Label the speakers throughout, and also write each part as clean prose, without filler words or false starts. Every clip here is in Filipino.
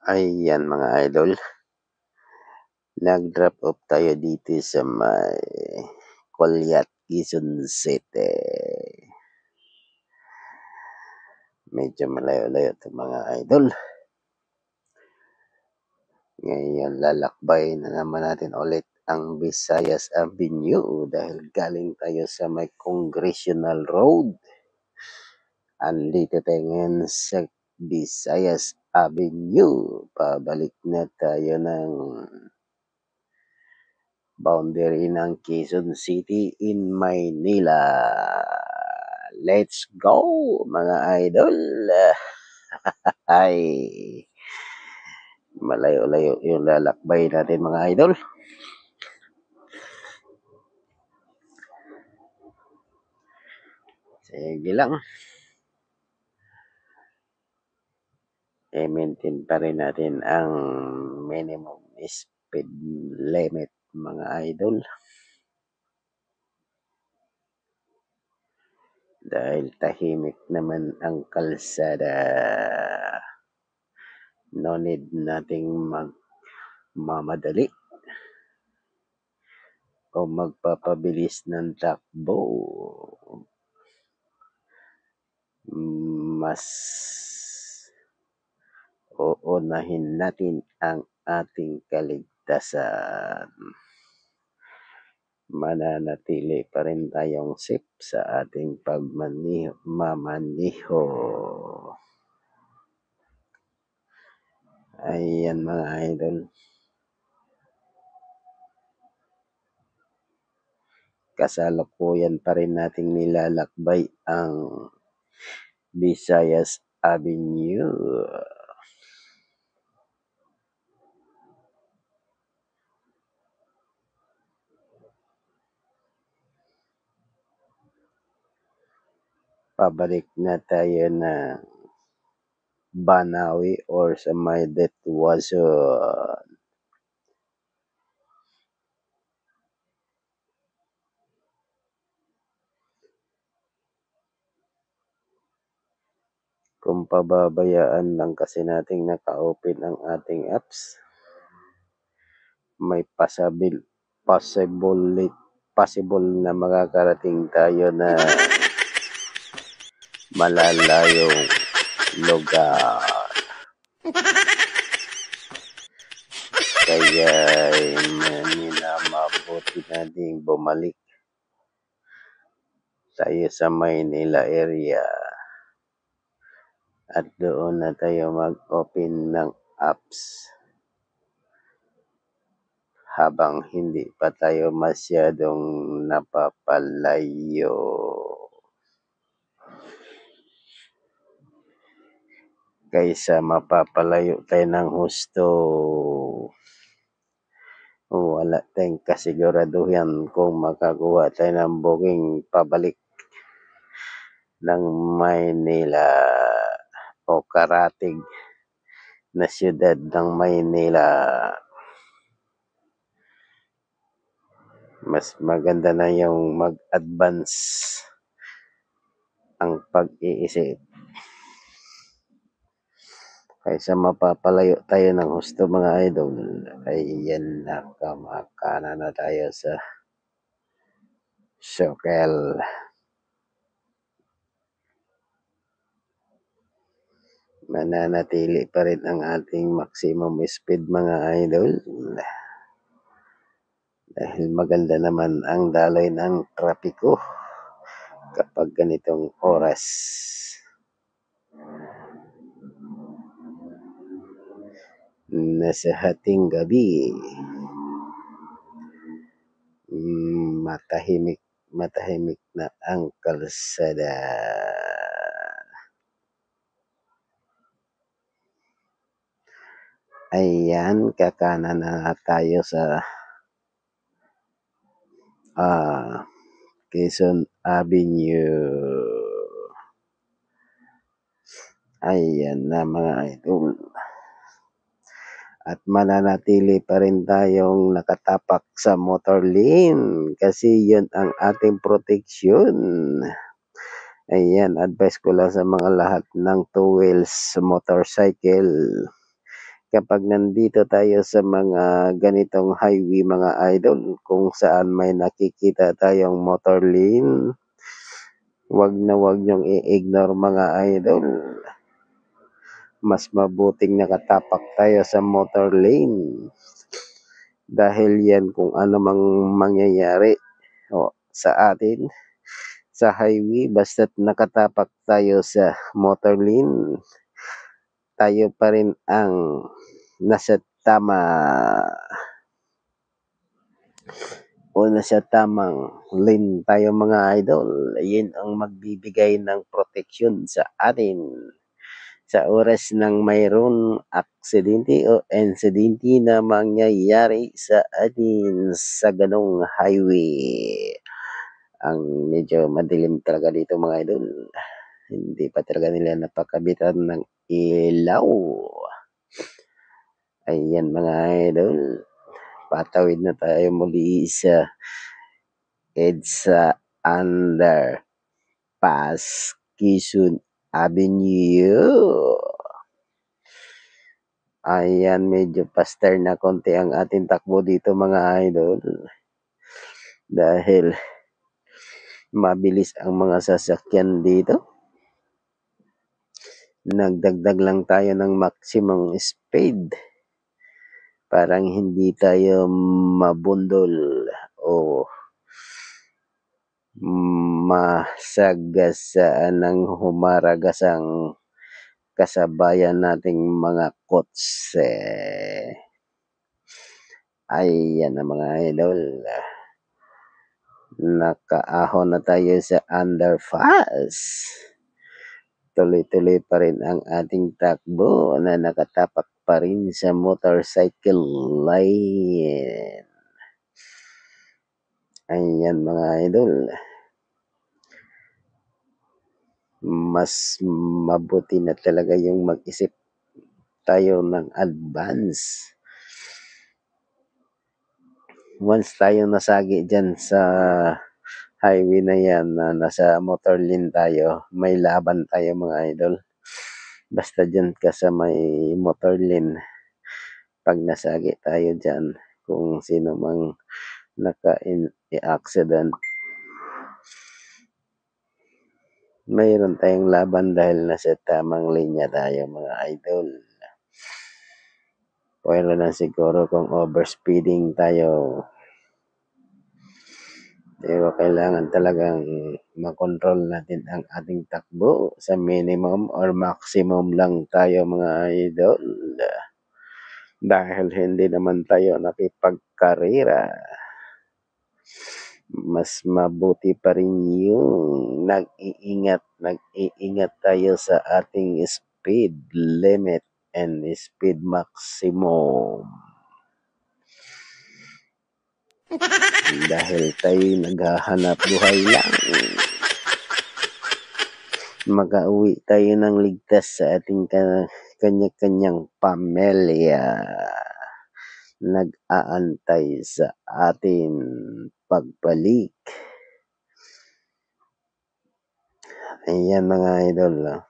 Speaker 1: Ayan mga idol, nag-drop off tayo dito sa may Colyat, Quezon City. Medyo malayo-layo 'to mga idol. Ngayon lalakbayin na naman natin ulit ang Visayas Avenue dahil galing tayo sa may Congressional Road. Andito tayo ngayon sa Visayas Avenue. Pabalik na tayo ng boundary ng Quezon City in Maynila. Let's go mga idol. Ay, malayo-layo yung lalakbay natin mga idol. Sige lang. I-maintain pa rin natin ang minimum speed limit mga idol. Dahil tahimik naman ang kalsada. No need nating magmamadali o magpapabilis ng takbo. Mas uunahin natin ang ating kaligtasan. Mananatili pa rin tayong safe sa ating pagmamaniho. Ayan mga idol. Kasalukuyan pa rin nating nilalakbay ang Visayas Avenue. Pabalik na tayo na Banawi or sa may Detwason. Kung pababayaan lang kasi nating naka-open ang ating apps, may possible na makakarating tayo na malalayong lugar. Kaya mabuti nating bumalik tayo sa Maynila area at doon na tayo mag-open ng apps habang hindi pa tayo masyadong napapalayo. Kaysa mapapalayo tayo ng husto, wala tayong kasiguraduhan kung makakuha tayo ng booking pabalik ng Maynila o karatig na siyudad ng Maynila. Mas maganda na yung mag-advance ang pag-iisip kaysa mapapalayo tayo ng husto mga idol. Ayan, nakamakana na tayo sa Sokel. Mananatili pa rin ang ating maximum speed mga idol dahil maganda naman ang daloy ng trapiko kapag ganitong oras. Nasa hating gabi, matahimik na ang kalsada. Ayan, kakanan na tayo sa Quezon Avenue. Ayan na mga idol. At mananatili pa rin tayong nakatapak sa motor lane kasi yun ang ating proteksyon. Ayan, advice ko lang sa mga lahat ng two wheels motorcycle. kapag nandito tayo sa mga ganitong highway mga idol, kung saan may nakikita tayong motor lane, wag na wag niyong i-ignore mga idol. Mas mabuting nakatapak tayo sa motor lane. Dahil yan kung ano mang mangyayari sa atin sa highway, basta't nakatapak tayo sa motor lane, tayo pa rin ang nasa tama o nasa tamang lane tayo mga idol. Yun ang magbibigay ng proteksyon sa atin sa oras ng mayroon aksidente o insidente na mangyayari sa atin sa ganong highway. Ang medyo madilim talaga dito mga idol. Hindi pa talaga nila napakabitan ng ilaw. Ayan mga idol. Patawid na tayo muli sa EDSA Underpass Quezon Avenue. Ayan, medyo faster na konti ang ating takbo dito mga idol. Dahil mabilis ang mga sasakyan dito. Nagdagdag lang tayo ng maximum speed. Parang hindi tayo mabundol o masagasaan ng humaragasang kasabayan nating mga kotse. Ayan na mga idol. Nakaahon na tayo sa underpass. Tuloy-tuloy pa rin ang ating takbo na nakatapak pa rin sa motorcycle lane. Ayan mga idol. Mas mabuti na talaga yung mag-isip tayo ng advance. Once tayo nasagi dyan sa highway na yan na nasa motor lane tayo, may laban tayo mga idol. Basta dyan ka sa may motor lane, pag nasagi tayo dyan, kung sino mang naka-accident, mayroon tayong laban dahil nasa tamang linya tayo mga idol. Pwede na siguro kung overspeeding tayo. Pero kailangan talagang makontrol natin ang ating takbo sa minimum or maximum lang tayo mga idol. Dahil hindi naman tayo nakipagkarera. Mas mabuti pa rin yung nag-iingat tayo sa ating speed limit and speed maximum. Dahil tayo naghahanap buhay lang. Makauwi tayo ng ligtas sa ating kanya-kanyang pamilya. Nag-aantay sa atin pagbalik. Ayan mga idol.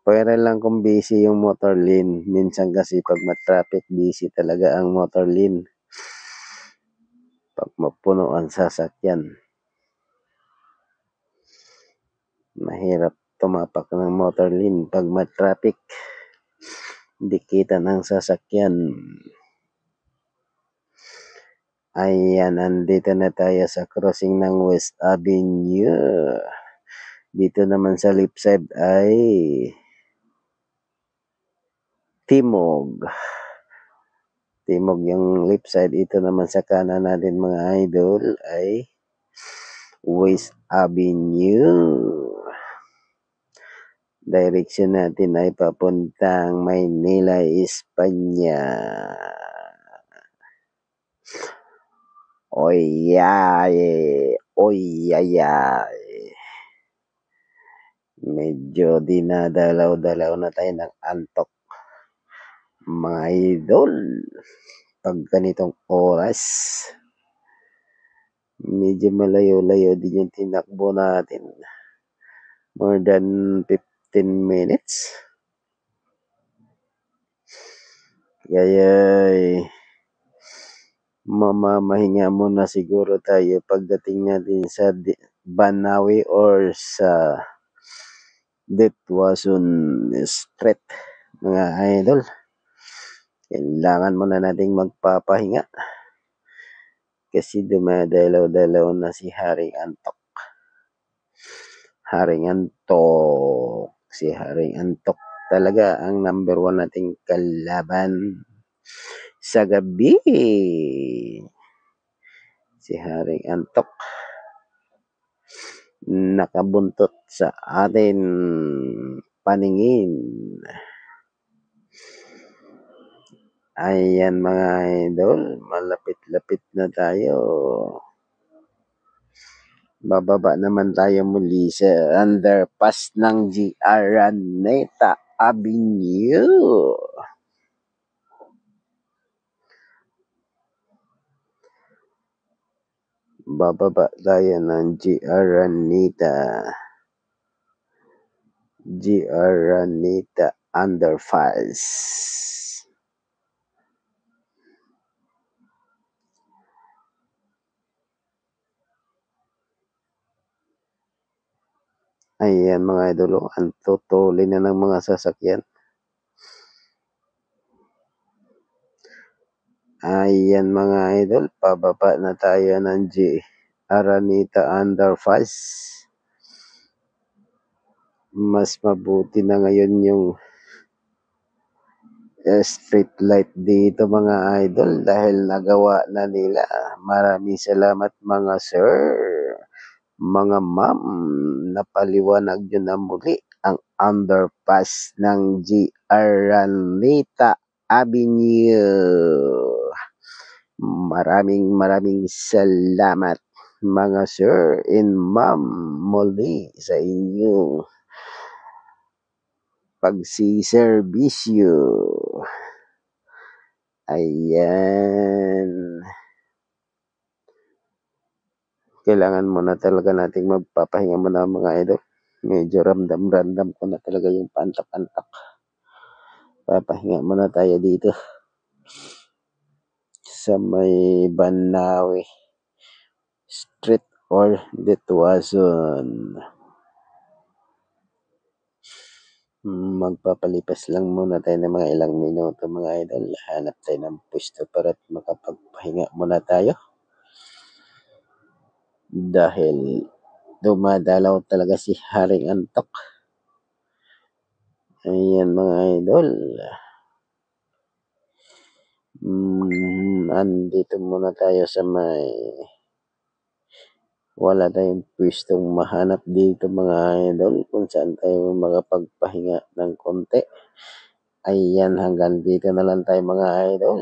Speaker 1: Pwede lang kung busy yung motor lane. Minsan kasi pag matraffic, busy talaga ang motor lane. Pag mapuno ang sasakyan, mahirap tumapak ng motor lane pag matraffic. Dikitan ang sasakyan. Ayan, andito na tayo sa crossing ng West Avenue. Dito naman sa left side ay Timog. Timog yung left side. Ito naman sa kanan natin mga idol ay West Avenue. Direction natin ay papuntang Maynila, Espanya. Oyayay. Medyo dinadalaw-dalaw na tayo ng antok. Mga idol, pag ganitong oras, medyo malayo-layo din yung tinakbo natin. More than 15 minutes. Gaya'y mamamahinga muna siguro tayo pagdating natin sa Banawi or sa Ditwason Street, mga idol. Kailangan muna nating magpapahinga kasi dumadalaw-dalaw na si Haring Antok. Haring Antok. Si Haring Antok talaga ang number 1 nating kalaban sa gabi. Si Haring Antok nakabuntot sa atin paningin. Ayan mga idol, malapit-lapit na tayo. Bababa naman tayo muli sa underpass ng G. Araneta Avenue. Bababa tayo ng G. Araneta underpass. Ayan mga idol, ang tutuli na ng mga sasakyan. Ayan mga idol, pababa na tayo ng G. Araneta underpass. Mas mabuti na ngayon yung street light dito mga idol dahil nagawa na nila. Maraming salamat mga sir, mga ma'am, napaliwanag nyo na muli ang underpass ng G. Araneta Avenue. Maraming salamat mga sir and ma'am muli sa inyong pagsiservisyo. Ayan. Kailangan muna talaga nating magpapahinga muna mga idol. Medyo ramdam ko na talaga yung pantak-antak. Papahinga muna tayo dito sa may Banawi Street or Ditwason. Magpapalipas lang muna tayo ng mga ilang minuto mga idol. Hanap tayo ng pwesto para makapagpahinga muna tayo. Dahil dumadalaw talaga si Haring Antok. Ayan mga idol. Andito muna tayo sa may wala tayong pwestong mahanap dito mga idol kung saan tayo makapagpahinga ng konti. Ayan, hanggang dito na lang tayo mga idol.